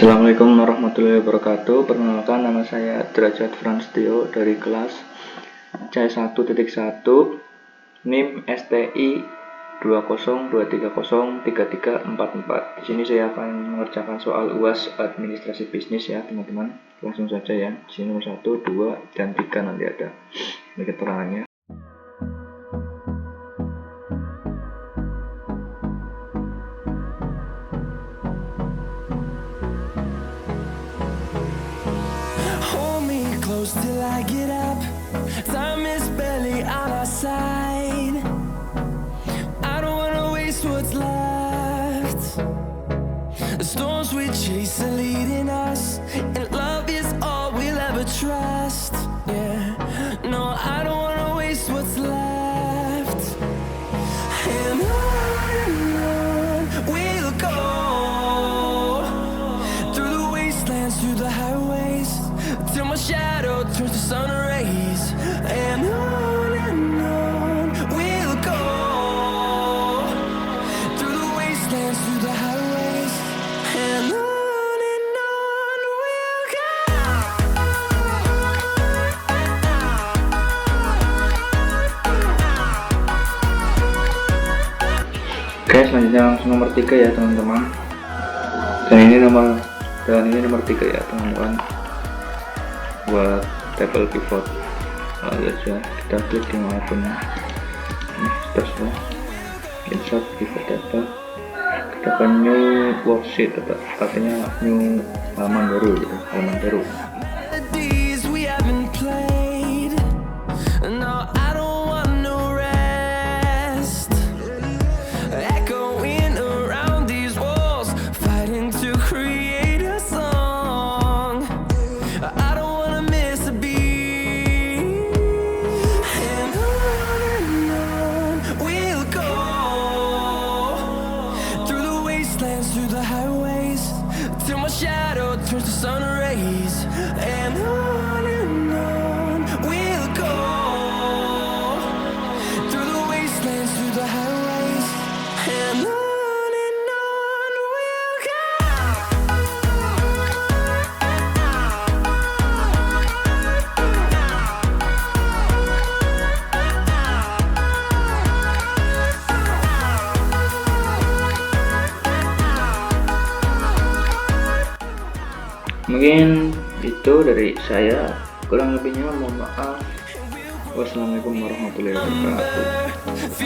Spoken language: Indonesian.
Assalamualaikum warahmatullahi wabarakatuh. Perkenalkan, nama saya Derajat Franstio dari kelas C1.1 NIM STI 202303344. Di sini saya akan mengerjakan soal UAS Administrasi Bisnis ya, teman-teman. Langsung saja ya. Di sini nomor 1, 2, dan 3 nanti ada. Ini keterangannya. Till I get up, time is barely on our side. I don't wanna waste what's left. The storms we chase are leading us, and love is all we'll ever trust. Yeah, no, I don't wanna waste what's left. And on we'll go, through the wastelands, through the highways, till my shadow turns to sun rays. And on we'll go, through the wastelands, through the highways, and on we'll go. Oke, selanjutnya langsung nomor 3 ya teman-teman. Dan ini nomor 3 ya teman-teman. Buat table pivot aja kita klik di manapun ini sudah insert pivot table, kita akan new worksheet atau artinya new halaman baru gitu, halaman baru. Through the highways, till my shadow turns to sun rays. And on we'll go, through the wastelands, through the highways, and on we'll go. Mungkin itu dari saya, kurang lebihnya mohon maaf. Wassalamualaikum warahmatullahi wabarakatuh.